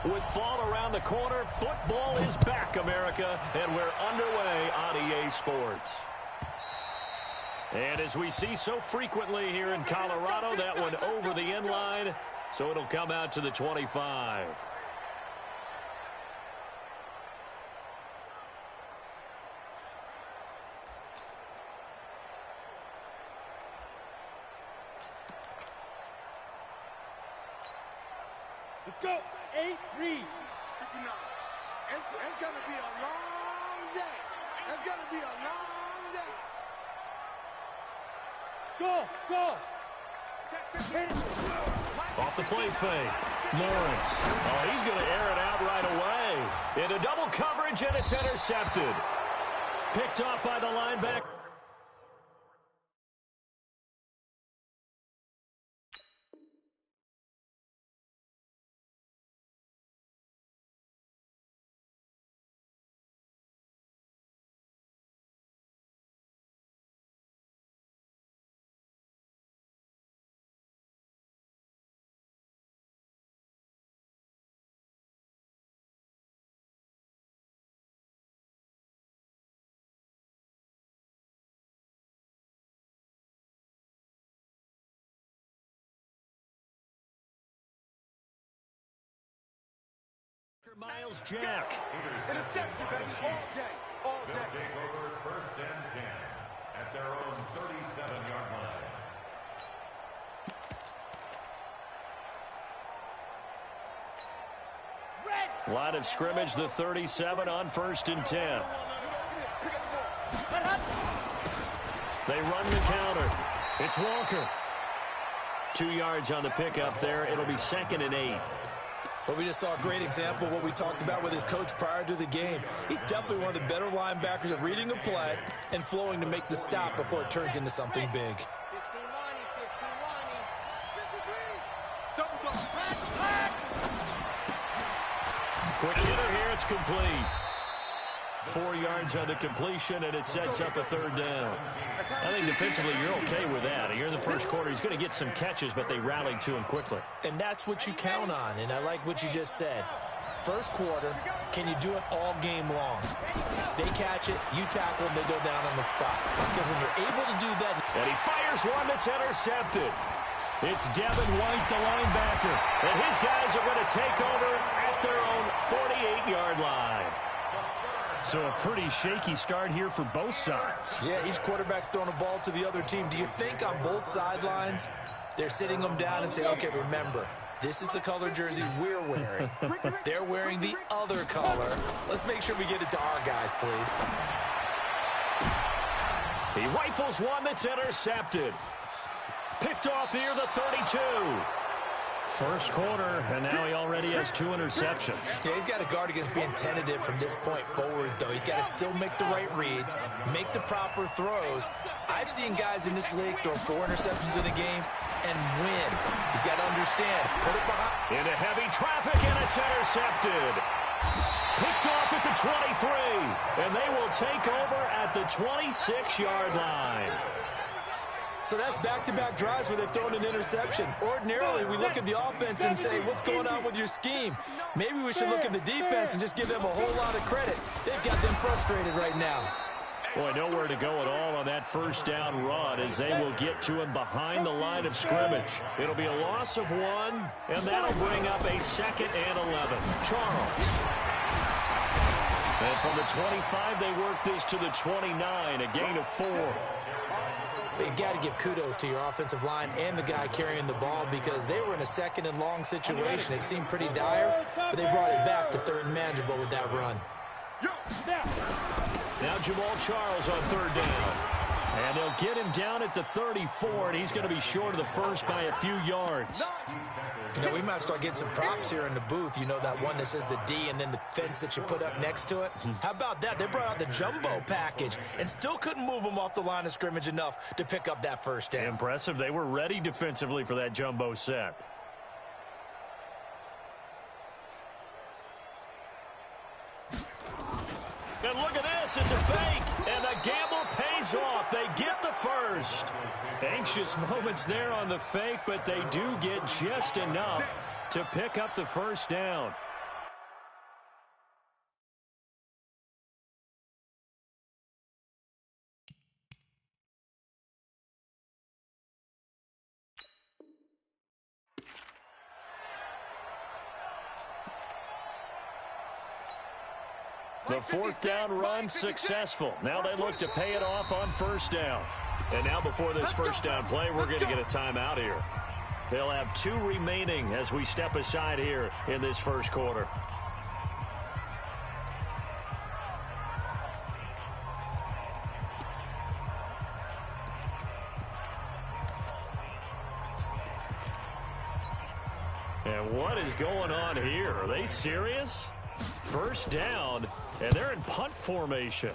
With fall around the corner, football is back, America, and we're underway on EA Sports. And as we see so frequently here in Colorado, that one over the end line, so it'll come out to the 25. Let's go. 8-3. 59. It's going to be a long day. It's going to be a long day. Go. Off the play fake. Lawrence. Oh, he's going to air it out right away. Into double coverage, and it's intercepted. Picked off by the linebacker. Miles Jack. Interception, baby, all day. All day. They'll take over 1st and 10 at their own 37-yard line. Line of scrimmage, the 37 on 1st and 10. They run the counter. It's Walker. 2 yards on the pickup there. It'll be 2nd and 8. Well, we just saw a great example of what we talked about with his coach prior to the game. He's definitely one of the better linebackers at reading a play and flowing to make the stop before it turns into something big. 15 lining, 53. Quick hitter here, it's complete. 4 yards on the completion, and it sets up a 3rd down. I think defensively you're okay with that. Here in the first quarter, he's going to get some catches, but they rallied to him quickly. And that's what you count on, and I like what you just said. First quarter, can you do it all game long? They catch it, you tackle them, they go down on the spot. Because when you're able to do that... And he fires one that's intercepted. It's Devin White, the linebacker. And his guys are going to take over at their own 48-yard line. So a pretty shaky start here for both sides. Yeah, each quarterback's throwing a ball to the other team. Do you think on both sidelines they're sitting them down and saying, okay, remember, this is the color jersey we're wearing. They're wearing the other color. Let's make sure we get it to our guys, please. He rifles one that's intercepted. Picked off here, the 32. First quarter, and now he already has 2 interceptions. Yeah, he's got to guard against being tentative from this point forward, though. He's got to still make the right reads, make the proper throws. I've seen guys in this league throw 4 interceptions in a game and win. He's got to understand, put it behind. Into heavy traffic, and it's intercepted. Picked off at the 23, and they will take over at the 26-yard line. So that's back-to-back drives where they've thrown an interception. Ordinarily, we look at the offense and say, what's going on with your scheme? Maybe we should look at the defense and just give them a whole lot of credit. They've got them frustrated right now. Boy, nowhere to go at all on that first down run as they will get to him behind the line of scrimmage. It'll be a loss of 1, and that'll bring up a 2nd and 11. Charles. And from the 25, they work this to the 29, a gain of 4. You got to give kudos to your offensive line and the guy carrying the ball because they were in a 2nd and long situation. It seemed pretty dire, but they brought it back to 3rd and manageable with that run. Now Jamal Charles on 3rd down. And they'll get him down at the 34, and he's going to be short of the first by a few yards. You know, we might start getting some props here in the booth. You know, that one that says the D and then the fence that you put up next to it? How about that? They brought out the jumbo package and still couldn't move them off the line of scrimmage enough to pick up that first down. Impressive. They were ready defensively for that jumbo set. And look at this. It's a fake. And the gamble pays off. They get the first. Anxious moments there on the fake, but they do get just enough to pick up the first down. The fourth down run successful. Now they look to pay it off on first down. And now before this first down play, we're going to get a timeout here. They'll have 2 remaining as we step aside here in this first quarter. And what is going on here? Are they serious? First down, and they're in punt formation.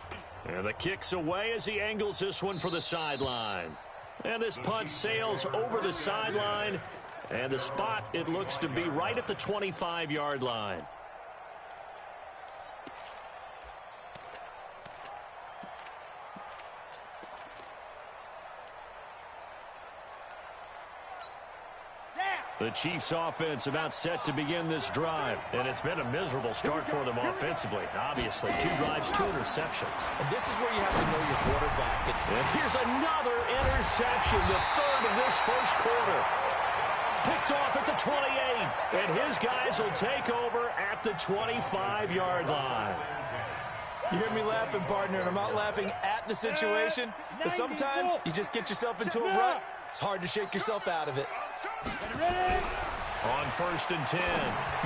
And the kick's away as he angles this one for the sideline. And this punt sails over the sideline. And the spot, it looks to be right at the 25-yard line. The Chiefs offense about set to begin this drive. And it's been a miserable start for them offensively. Obviously, 2 drives, 2 interceptions. And this is where you have to know your quarterback. And here's another interception, the 3rd of this first quarter. Picked off at the 28. And his guys will take over at the 25-yard line. You hear me laughing, partner, and I'm not laughing at the situation. But sometimes you just get yourself into a rut. It's hard to shake yourself out of it. On 1st and 10,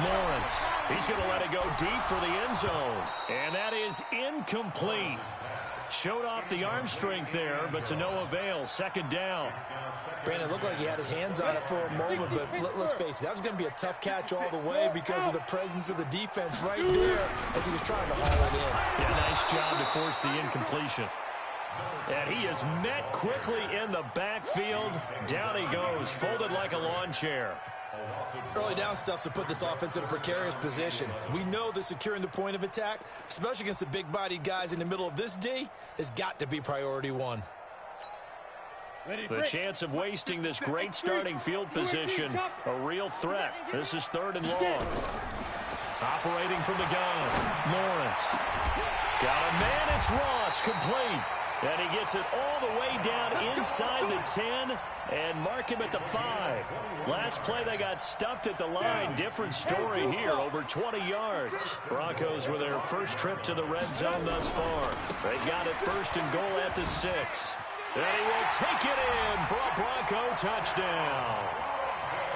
Lawrence. He's going to let it go deep for the end zone. And that is incomplete. Showed off the arm strength there, but to no avail. 2nd down. Brandon, it looked like he had his hands on it for a moment, but let's face it, that was going to be a tough catch all the way because of the presence of the defense right there as he was trying to haul it in. Yeah, nice job to force the incompletion. And he is met quickly in the backfield. Down he goes, folded like a lawn chair. Early down stuff to put this offense in a precarious position. We know that securing the point of attack, especially against the big-bodied guys in the middle of this D, has got to be priority 1. The chance of wasting this great starting field position, a real threat. This is 3rd and long. Operating from the gun, Lawrence. Got a man, it's Ross, complete. And he gets it all the way down inside the 10 and mark him at the 5. Last play, they got stuffed at the line. Different story here, over 20 yards. Broncos with their first trip to the red zone thus far. They got it 1st and goal at the 6. And he will take it in for a Bronco touchdown.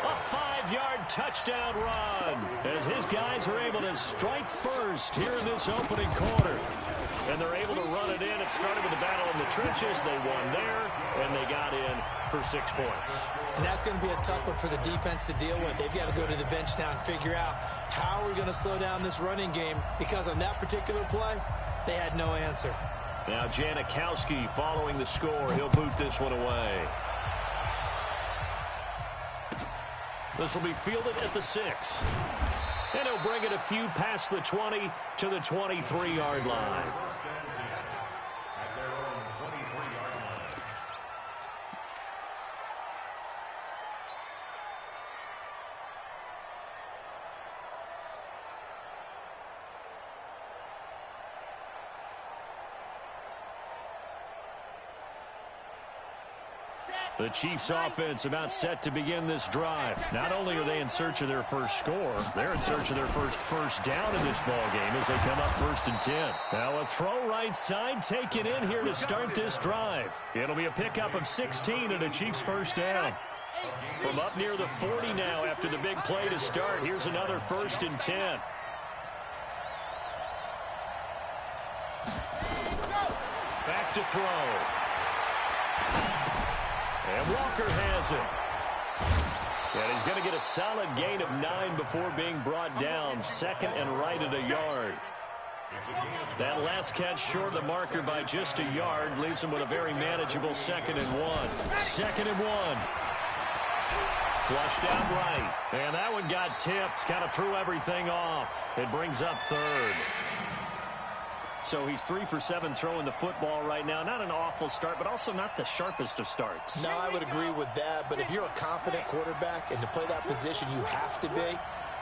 A 5-yard touchdown run as his guys are able to strike first here in this opening quarter. And they're able to run it in. It started with a battle in the trenches. They won there, and they got in for 6 points. And that's going to be a tough one for the defense to deal with. They've got to go to the bench now and figure out how we're going to slow down this running game, because on that particular play, they had no answer. Now Janikowski following the score. He'll boot this one away. This will be fielded at the 6. And he'll bring it a few past the 20 to the 23-yard line. The Chiefs offense about set to begin this drive. Not only are they in search of their first score, they're in search of their first down in this ball game as they come up 1st and 10. Now a throw right side taken in here to start this drive. It'll be a pickup of 16 and a Chiefs first down. From up near the 40 now after the big play to start. Here's another 1st and 10. Back to throw. And Walker has it. And he's going to get a solid gain of 9 before being brought down. 2nd and right at a yard. That last catch short of the marker by just a yard leaves him with a very manageable 2nd and 1. 2nd and 1. Flushed out right. And that one got tipped. Kind of threw everything off. It brings up 3rd. So he's 3 for 7 throwing the football right now. Not an awful start, but also not the sharpest of starts. No, I would agree with that. But if you're a confident quarterback and to play that position you have to be,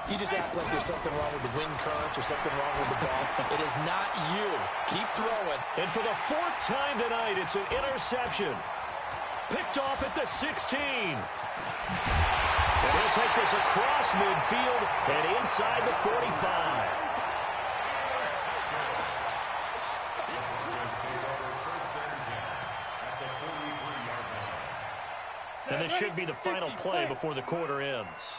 you just act like there's something wrong with the wind currents or something wrong with the ball. It is not you. Keep throwing. And for the 4th time tonight, it's an interception. Picked off at the 16. And he'll take this across midfield and inside the 45. And this should be the final play before the quarter ends.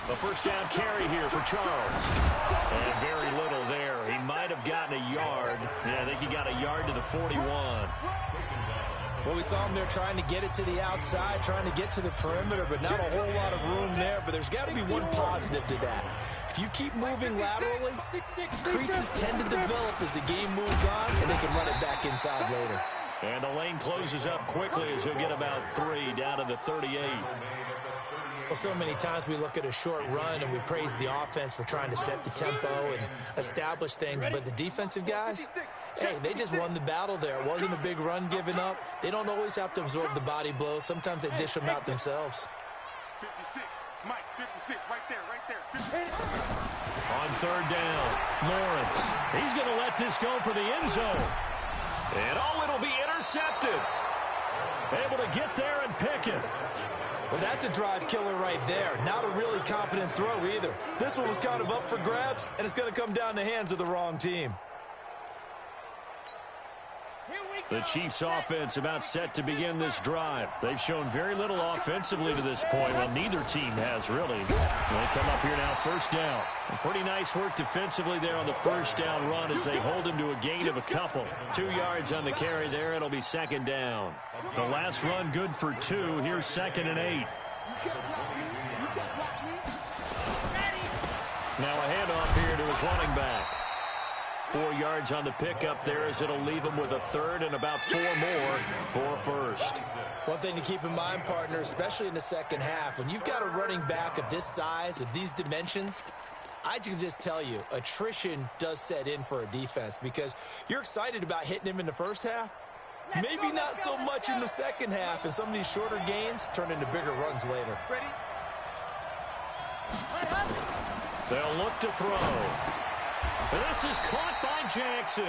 A first down carry here for Charles. And very little there. He might have gotten a yard. Yeah, I think he got a yard to the 41. Well, we saw him there trying to get it to the outside, trying to get to the perimeter, but not a whole lot of room there. But there's got to be one positive to that. If you keep moving laterally, creases tend to develop as the game moves on, and they can run it back inside later. And the lane closes up quickly as he'll get about 3 down to the 38. Well, so many times we look at a short run and we praise the offense for trying to set the tempo and establish things, but the defensive guys, hey, they just won the battle there. It wasn't a big run given up. They don't always have to absorb the body blows. Sometimes they dish them out themselves. 56, Mike, 56, right there. On third down, Lawrence. He's going to let this go for the end zone. And, it'll be intercepted. Able to get there and pick it. Well, that's a drive killer right there. Not a really confident throw either. This one was kind of up for grabs, and it's going to come down the hands of the wrong team. The Chiefs offense about set to begin this drive. They've shown very little offensively to this point. Well, neither team has really. They come up here now, first down. And pretty nice work defensively there on the first down run as they hold him to a gain of a couple. 2 yards on the carry there. It'll be second down. The last run good for 2. Here's 2nd and 8. Now a handoff here to his running back. 4 yards on the pickup there as it'll leave him with a third and about 4 more for first. One thing to keep in mind, partner, especially in the second half, when you've got a running back of this size, of these dimensions, I can just tell you, attrition does set in for a defense because you're excited about hitting him in the first half. Maybe not so much in the second half, and some of these shorter gains turn into bigger runs later. They'll look to throw. This is caught by Jackson.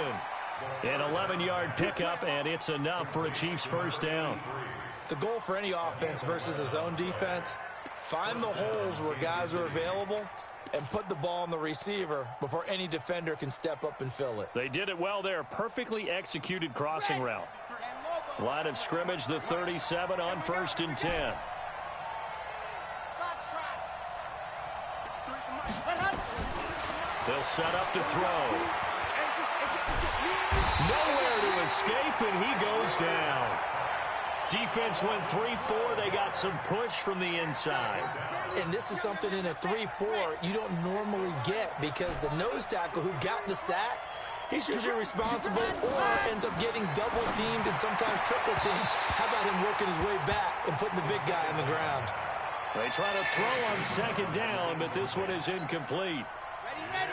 An 11-yard pickup, and it's enough for a Chiefs first down. The goal for any offense versus a zone defense, find the holes where guys are available and put the ball on the receiver before any defender can step up and fill it. They did it well there. Perfectly executed crossing route. Line of scrimmage, the 37 on 1st and 10. They'll set up to throw. Nowhere to escape, and he goes down. Defense went 3-4. They got some push from the inside. And this is something in a 3-4 you don't normally get because the nose tackle who got the sack, he's usually responsible or ends up getting double-teamed and sometimes triple-teamed. How about him working his way back and putting the big guy on the ground? They try to throw on second down, but this one is incomplete.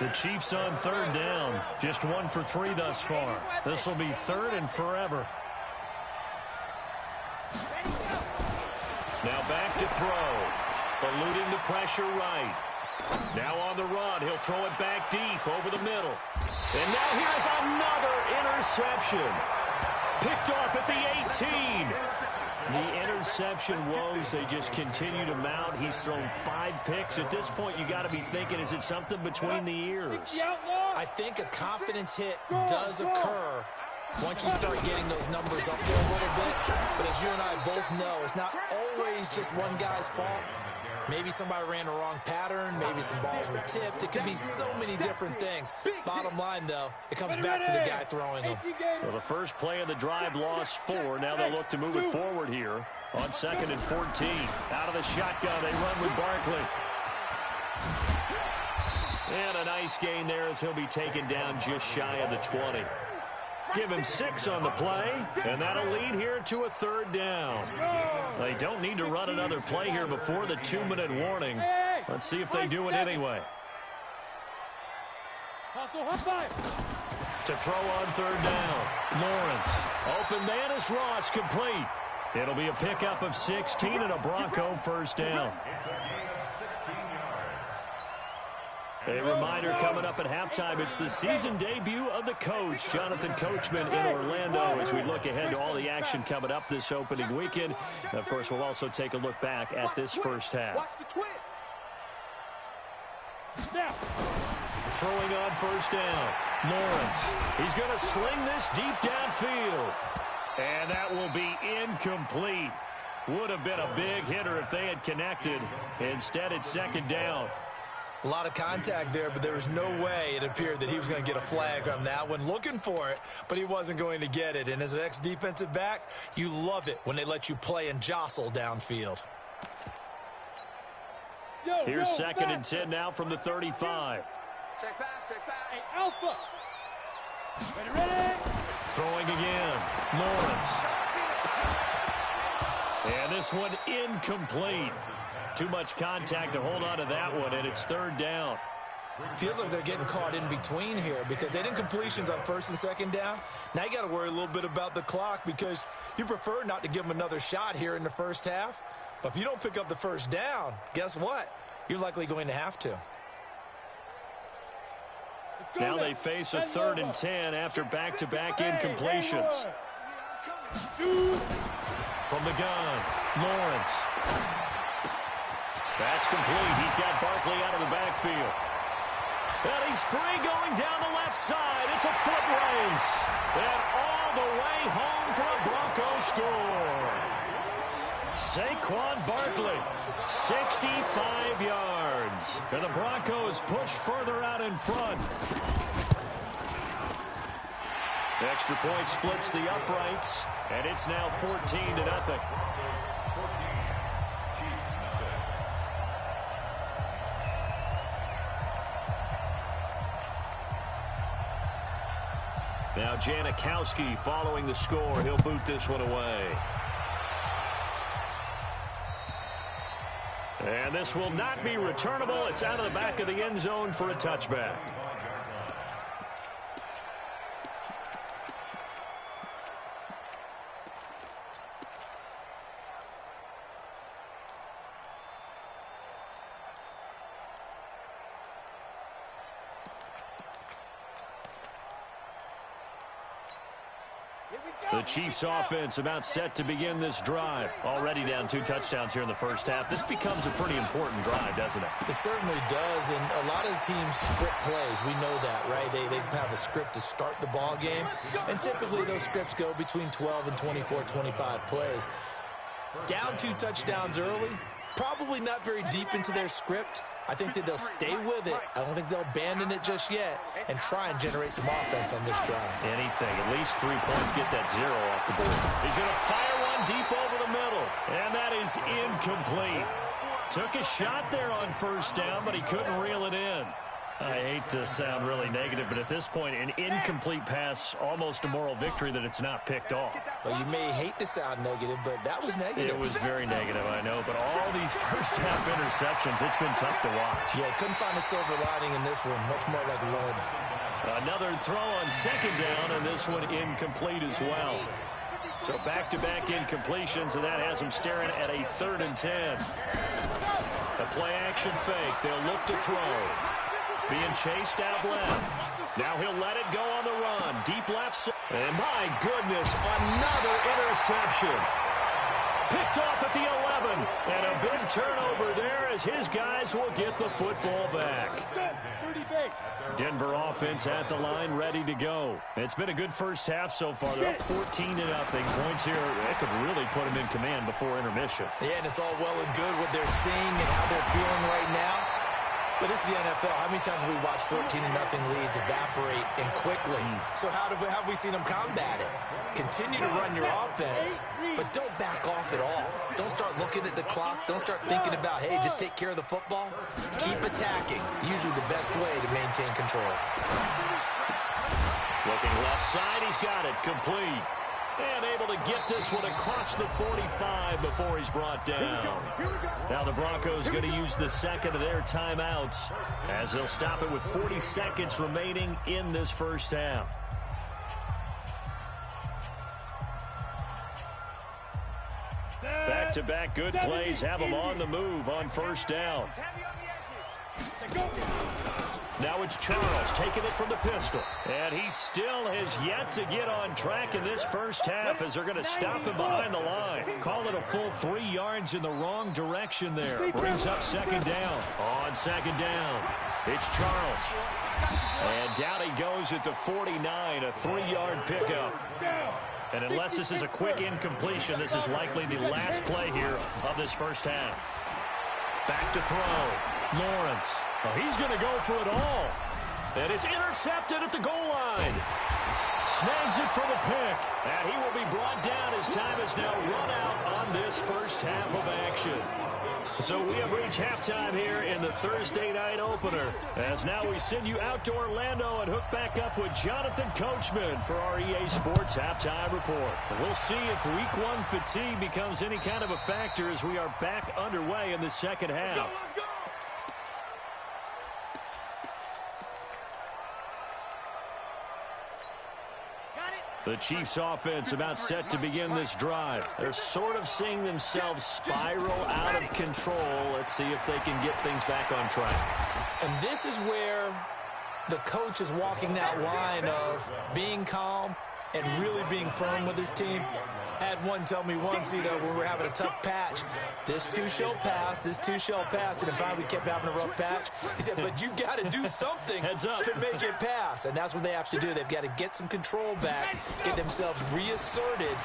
The Chiefs on third down. Just 1 for 3 thus far. This will be third and forever. Now back to throw. Eluding the pressure right. Now on the run. He'll throw it back deep over the middle. And now here's another interception. Picked off at the 18. The interception woes, they just continue to mount. He's thrown 5 picks. At this point, you got to be thinking, is it something between the ears? I think a confidence hit does occur once you start getting those numbers up there a little bit. But as you and I both know, it's not always just one guy's fault. Maybe somebody ran the wrong pattern. Maybe some balls were tipped. It could be so many different things. Bottom line, though, it comes back to the guy throwing them. Well, the first play of the drive lost 4. Now they'll look to move it forward here on 2nd and 14. Out of the shotgun, they run with Barkley. And a nice gain there as he'll be taken down just shy of the 20. Give him 6 on the play, and that'll lead here to a third down. They don't need to run another play here before the 2-minute warning. Let's see if they do it anyway. To throw on third down, Lawrence. Open man is Ross, complete. It'll be a pickup of 16 and a Bronco first down. A reminder coming up at halftime, it's the season debut of the coach, Jonathan Coachman in Orlando, as we look ahead to all the action coming up this opening weekend. And of course, we'll also take a look back at this first half. Throwing on first down, Lawrence. He's going to sling this deep downfield. And that will be incomplete. Would have been a big hitter if they had connected. Instead, it's second down. A lot of contact there, but there was no way it appeared that he was going to get a flag on that one. Looking for it, but he wasn't going to get it. And as an ex-defensive back, you love it when they let you play and jostle downfield. Here's second and 10 now from the 35. Check pass, check pass. Hey, Alpha. Ready. Throwing again. Lawrence. And this one incomplete. Too much contact to hold on to that one, and it's third down. Feels like they're getting caught in between here because they didn't completions on first and second down. Now you got to worry a little bit about the clock because you prefer not to give them another shot here in the first half. But if you don't pick up the first down, guess what? You're likely going to have to. Now they face a third and 10 after back-to-back incompletions. From the gun, Lawrence. That's complete. He's got Barkley out of the backfield. And he's free going down the left side. It's a foot race. And all the way home for a Broncos score. Saquon Barkley, 65 yards. And the Broncos push further out in front. Extra point splits the uprights. And it's now 14-0. Now Janikowski following the score. He'll boot this one away. And this will not be returnable. It's out of the back of the end zone for a touchback. The Chiefs offense about set to begin this drive. Already down 2 touchdowns here in the first half. This becomes a pretty important drive, doesn't it? It certainly does, and a lot of the teams script plays. We know that, right? They have a script to start the ball game, and typically those scripts go between 12 and 24, 25 plays. Down 2 touchdowns early, probably not very deep into their script. I think that they'll stay with it. I don't think they'll abandon it just yet and try and generate some offense on this drive. Anything. At least 3 points. Get that 0 off the board. He's going to fire one deep over the middle. And that is incomplete. Took a shot there on first down, but he couldn't reel it in. I hate to sound really negative, but at this point, an incomplete pass, almost a moral victory that it's not picked off. Well, you may hate to sound negative, but that was negative. It was very negative, I know, but all these first-half interceptions, it's been tough to watch. Yeah, couldn't find a silver lining in this one, much more like lead. Another throw on second down, and this one incomplete as well. So back-to-back incompletions, and that has them staring at a 3rd and 10. A play-action fake. They'll look to throw. Being chased out left. Now he'll let it go on the run. Deep left side. And my goodness, another interception. Picked off at the 11. And a big turnover there as his guys will get the football back. Denver offense at the line, ready to go. It's been a good first half so far. They're up 14-0. Points here, it could really put them in command before intermission. Yeah, and it's all well and good what they're seeing and how they're feeling right now. But this is the NFL. How many times have we watched 14-0 leads evaporate and quickly? So how have we seen them combat it? Continue to run your offense, but don't back off at all. Don't start looking at the clock. Don't start thinking about, hey, just take care of the football. Keep attacking. Usually the best way to maintain control. Looking left side, he's got it. Complete. And able to get this one across the 45 before he's brought down. Now the Broncos going to use the second of their timeouts as they'll stop it with 40 seconds remaining in this first half. Back-to-back good plays have them on the move on first down. Now it's Charles taking it from the pistol. And he still has yet to get on track in this first half as they're going to stop him behind the line. Call it a full 3 yards in the wrong direction there. Brings up second down. On second down, it's Charles. And down he goes at the 49, a 3-yard pickup. And unless this is a quick incompletion, this is likely the last play here of this first half. Back to throw. Lawrence. Oh, he's going to go for it all. And it's intercepted at the goal line. Snags it for the pick. And he will be brought down as time is now run out on this first half of action. So we have reached halftime here in the Thursday night opener. As now we send you out to Orlando and hook back up with Jonathan Coachman for our EA Sports Halftime Report. And we'll see if Week 1 fatigue becomes any kind of a factor as we are back underway in the second half. Let's go. The Chiefs offense about set to begin this drive. They're sort of seeing themselves spiral out of control. Let's see if they can get things back on track. And this is where the coach is walking that line of being calm and really being firm with his team. I had one tell me once, when we were having a tough patch, this too shall pass, this too shall pass. And in fact, we kept having a rough patch. He said, but you got to do something to make it pass. And that's what they have to do. They've got to get some control back, get themselves reasserted,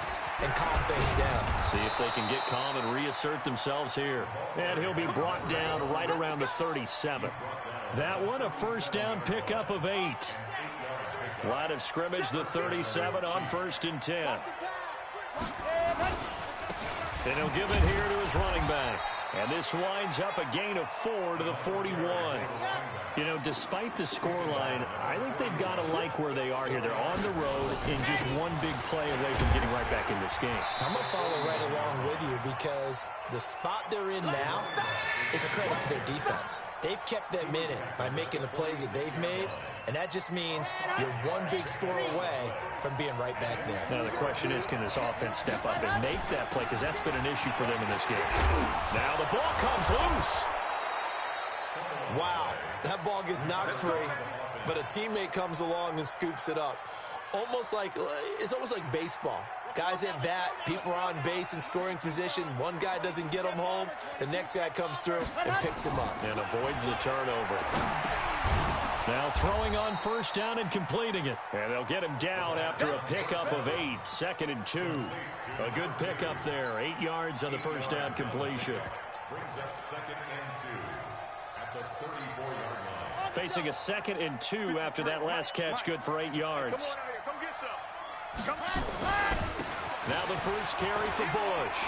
and calm things down. See if they can get calm and reassert themselves here. And he'll be brought down right around the 37. That one, a first down pickup of 8. Line of scrimmage, the 37 on 1st and 10. And he'll give it here to his running back. And this winds up a gain of 4 to the 41. Despite the scoreline, I think they've got to like where they are here. They're on the road and just one big play away from getting right back in this game. I'm going to follow right along with you because the spot they're in now is a credit to their defense. They've kept them in it by making the plays that they've made, and that just means you're one big score away from being right back there. Now the question is, can this offense step up and make that play? Because that's been an issue for them in this game. Now the ball comes loose. Wow, that ball gets knocked free, but a teammate comes along and scoops it up. It's almost like baseball. Guys at bat, people are on base in scoring position. One guy doesn't get him home. The next guy comes through and picks him up. And avoids the turnover. Now throwing on first down and completing it. And they'll get him down after a pickup of 8. 2nd and 2. A good pickup there. 8 yards on the first down completion. Brings up 2nd and 2 at the 34-yard line. Facing a 2nd and 2 after that last catch, good for 8 yards. Come get some. Come on. Now the first carry for Bush.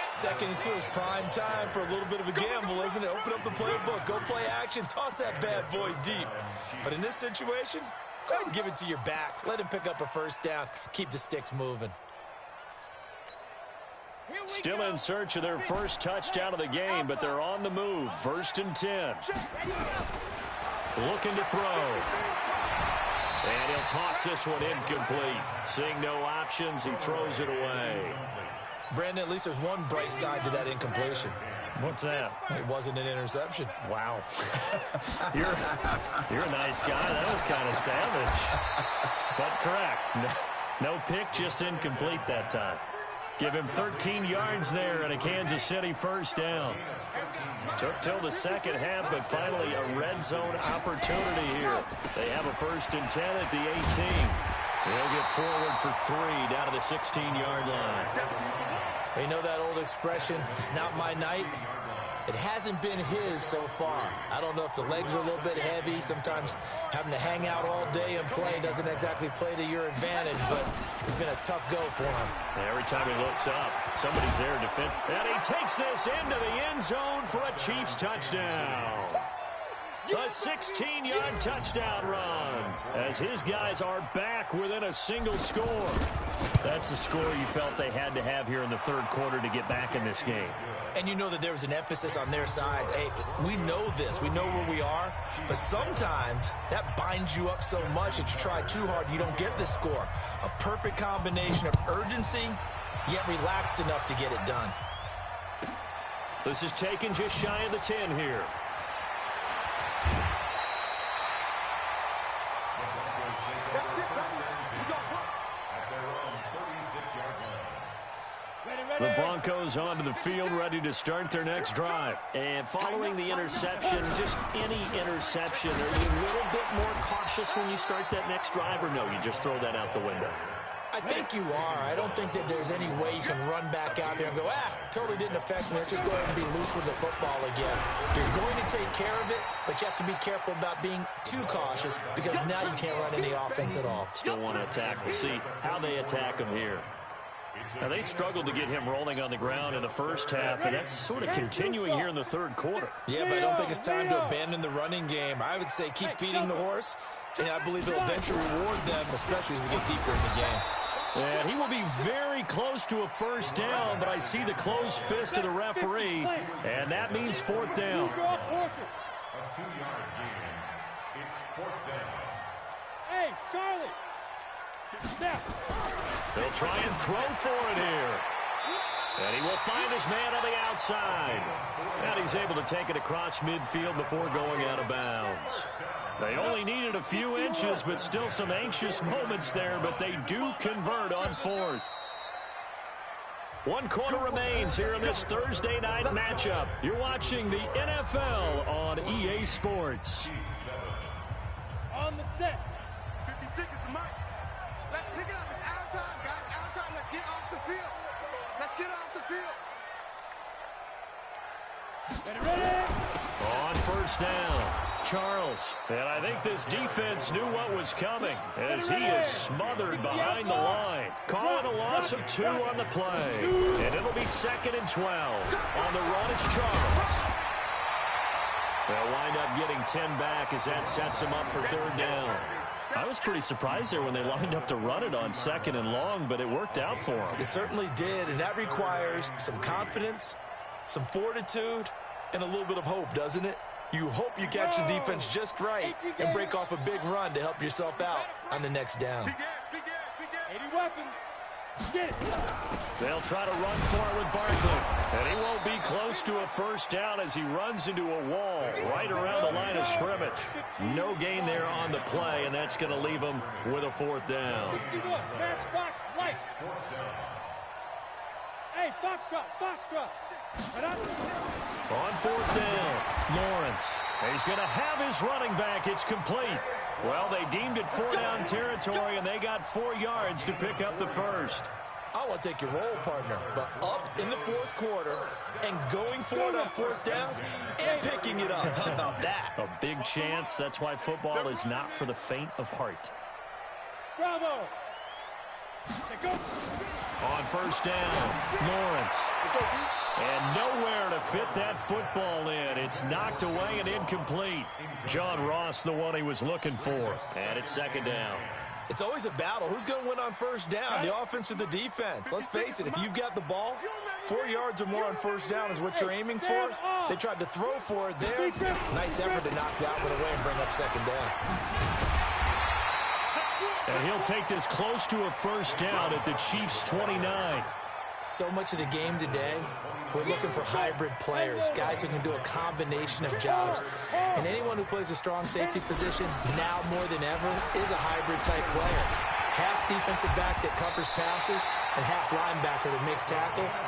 2nd and 2 is prime time for a little bit of a gamble, isn't it? Open up the playbook, go play action, toss that bad boy deep. But in this situation, go ahead and give it to your back. Let him pick up a first down. Keep the sticks moving. Still in search of their first touchdown of the game, but they're on the move. 1st and 10. Looking to throw. And he'll toss this one incomplete. Seeing no options, he throws it away. Brandon, at least there's one bright side to that incompletion. What's that? It wasn't an interception. Wow. You're a nice guy. That was kind of savage. But correct. No pick, just incomplete that time. Give him 13 yards there and a Kansas City first down. Took till the second half, but finally a red zone opportunity here. They have a 1st and 10 at the 18. They'll get forward for 3 down to the 16-yard line. You know that old expression, it's not my night? It hasn't been his so far. I don't know if the legs are a little bit heavy. Sometimes having to hang out all day and play doesn't exactly play to your advantage, but it's been a tough go for him. Every time he looks up, somebody's there to defend. And he takes this into the end zone for a Chiefs touchdown. A 16-yard touchdown run as his guys are back within a single score. That's the score you felt they had to have here in the 3rd quarter to get back in this game. And you know that there was an emphasis on their side. Hey, we know this. We know where we are. But sometimes that binds you up so much that you try too hard, you don't get the score. A perfect combination of urgency, yet relaxed enough to get it done. This is taken just shy of the 10 here. Ready. The Broncos onto the field, ready to start their next drive. And following the interception, just any interception, are you a little bit more cautious when you start that next drive, or no, you just throw that out the window? I think you are. I don't think that there's any way you can run back out there and go, totally didn't affect me. Let's just go ahead and be loose with the football again. You're going to take care of it, but you have to be careful about being too cautious because now you can't run any offense at all. Still want to attack. We'll see how they attack him here. Now, they struggled to get him rolling on the ground in the first half, and that's sort of continuing here in the third quarter. Yeah, but I don't think it's time to abandon the running game. I would say keep feeding the horse, and I believe it'll eventually reward them, especially as we get deeper in the game. And he will be very close to a first down, but I see the closed fist of the referee, and that means fourth down. A 2-yard gain. It's fourth down. Hey, Charlie. Snap. They'll try and throw for it here. And he will find his man on the outside. And he's able to take it across midfield before going out of bounds. They only needed a few inches, but still some anxious moments there, but they do convert on fourth. 1 quarter remains here in this Thursday night matchup. You're watching the NFL on EA Sports. On the set. 56 is the mark. Let's pick it up. It's our time, guys. Our time. Let's get off the field. Let's get off the field. Ready? On first down, Charles. And I think this defense knew what was coming as he is smothered behind the line. Calling a loss of 2 on the play. And it'll be 2nd and 12. On the run, it's Charles. They'll wind up getting 10 back as that sets him up for 3rd down. I was pretty surprised there when they lined up to run it on 2nd and long, but it worked out for him. It certainly did, and that requires some confidence, some fortitude, and a little bit of hope, doesn't it? You hope you catch the defense just right and break off a big run to help yourself out on the next down. 80 weapons. Get it. They'll try to run for it with Barkley. And he won't be close to a first down as he runs into a wall right around the line of scrimmage. No gain there on the play, and that's going to leave him with a 4th down. 61. Matchbox lights. Hey, Foxtrot. On 4th down, Lawrence. He's going to have his running back. It's complete. Well, they deemed it 4-down territory, and they got 4 yards to pick up the first. I want to take your role, partner, but up in the 4th quarter and going for it on 4th down and picking it up. How about that? A big chance. That's why football is not for the faint of heart. Bravo. Go. On 1st down, Lawrence. And nowhere to fit that football in. It's knocked away and incomplete. John Ross, the one he was looking for. And it's 2nd down. It's always a battle. Who's going to win on 1st down, the offense or the defense? Let's face it, if you've got the ball, 4 yards or more on 1st down is what you're aiming for. They tried to throw for it there. Nice effort to knock that one away and bring up 2nd down. And he'll take this close to a 1st down at the Chiefs' 29. So much of the game today, we're looking for hybrid players, guys who can do a combination of jobs. And anyone who plays a strong safety position, now more than ever, is a hybrid-type player. Half defensive back that covers passes and half linebacker that makes tackles.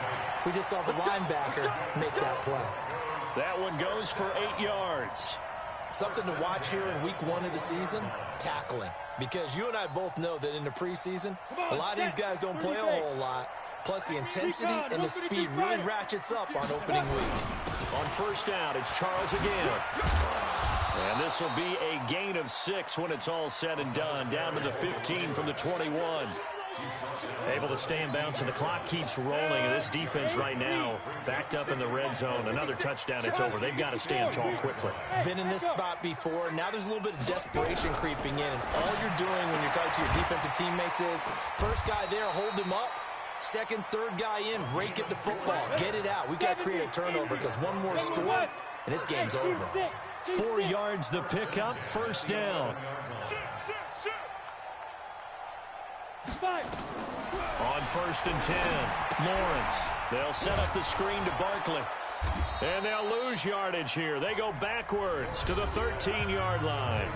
We just saw the linebacker make that play. That one goes for 8 yards. Something to watch here in week 1 of the season, tackling. Because you and I both know that in the preseason, a lot of these guys don't play a whole lot. Plus, the intensity and the speed really ratchets up on opening week. On 1st down, it's Charles again. And this will be a gain of 6 when it's all said and done. Down to the 15 from the 21. Able to stay in bounds, and the clock keeps rolling. And this defense right now backed up in the red zone. Another touchdown, it's over. They've got to stand tall quickly. Been in this spot before. Now there's a little bit of desperation creeping in. And all you're doing when you're talking to your defensive teammates is, first guy there, hold him up. 2nd, 3rd guy in, rake at the football. Get it out. We've got to create a turnover because one more score, and this game's over. 4 yards the pickup, 1st down. On 1st and 10, Lawrence. They'll set up the screen to Barkley. And they'll lose yardage here. They go backwards to the 13-yard line.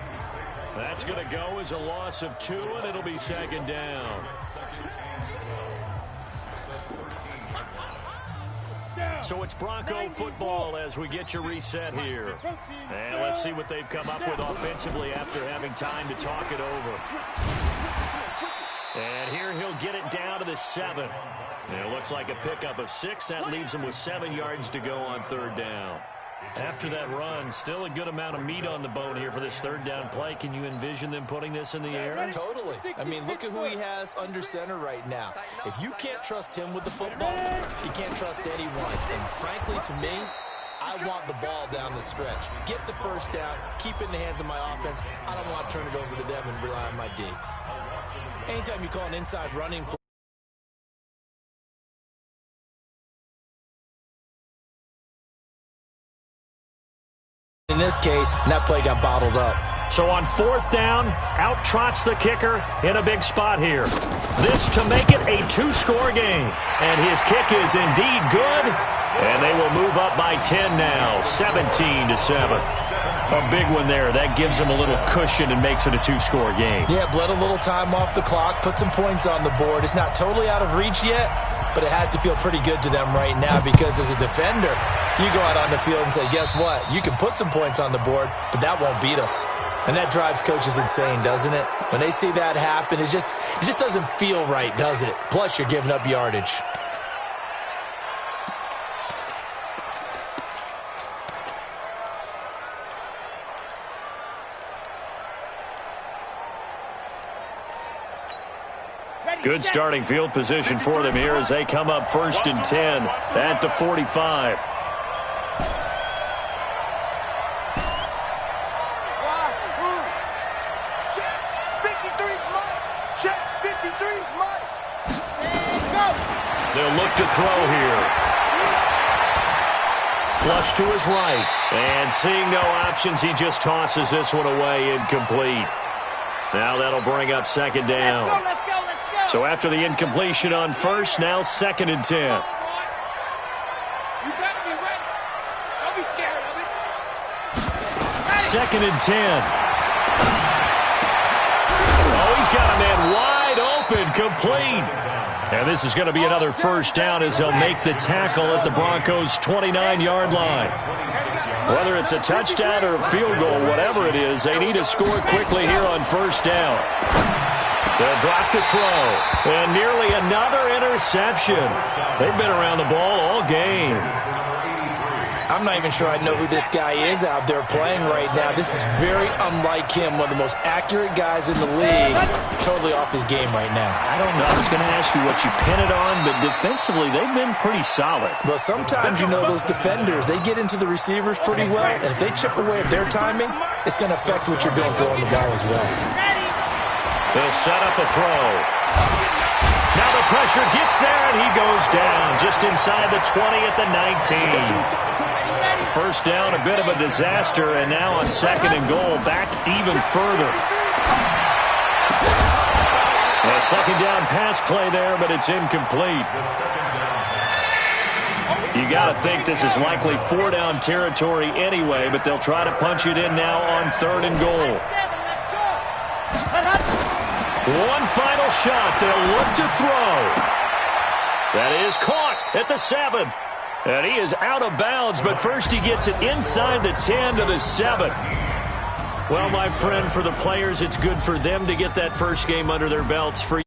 That's going to go as a loss of 2, and it'll be 2nd down. So it's Bronco football as we get you reset here. And let's see what they've come up with offensively after having time to talk it over. And here he'll get it down to the 7. And it looks like a pickup of 6. That leaves him with 7 yards to go on 3rd down. After that run, still a good amount of meat on the bone here for this 3rd down play. Can you envision them putting this in the air? Totally. I mean, look at who he has under center right now. If you can't trust him with the football, you can't trust anyone. And frankly, to me, I want the ball down the stretch. Get the 1st down, keep it in the hands of my offense. I don't want to turn it over to them and rely on my D. Anytime you call an inside running play, in this case, that play got bottled up. So on 4th down, out trots the kicker in a big spot here. This to make it a 2-score game. And his kick is indeed good. And they will move up by 10 now, 17-7. A big one there. That gives them a little cushion and makes it a 2-score game. Yeah, bled a little time off the clock, put some points on the board. It's not totally out of reach yet, but it has to feel pretty good to them right now because as a defender, you go out on the field and say, guess what? You can put some points on the board, but that won't beat us. And that drives coaches insane, doesn't it? When they see that happen, it just doesn't feel right, does it? Plus, you're giving up yardage. Good starting field position for them here as they come up 1st and 10 at the 45. They'll look to throw here. Flush to his right. And seeing no options, he just tosses this one away incomplete. Now that'll bring up 2nd down. Let's go. So after the incompletion on 1st, now 2nd and 10. You better be ready. Don't be scared of it. 2nd and 10. Oh, he's got a man wide open, complete. And this is going to be another 1st down as they'll make the tackle at the Broncos' 29-yard line. Whether it's a touchdown or a field goal, whatever it is, they need to score quickly here on 1st down. They'll drop the throw. And nearly another interception. They've been around the ball all game. I'm not even sure I know who this guy is out there playing right now. This is very unlike him, one of the most accurate guys in the league. Totally off his game right now. I don't know. I was going to ask you what you pin it on, but defensively, they've been pretty solid. Well, sometimes, you know, those defenders, they get into the receivers pretty well, and if they chip away at their timing, it's going to affect what you're doing throwing the ball as well. They'll set up a throw. Now the pressure gets there, and he goes down just inside the 20 at the 19. 1st down, a bit of a disaster, and now on 2nd and goal, back even further. A 2nd down pass play there, but it's incomplete. You got to think this is likely 4-down territory anyway, but they'll try to punch it in now on 3rd and goal. One final shot. They'll look to throw. That is caught at the 7. And he is out of bounds, but first he gets it inside the 10 to the 7. Well, my friend, for the players, it's good for them to get that first game under their belts. For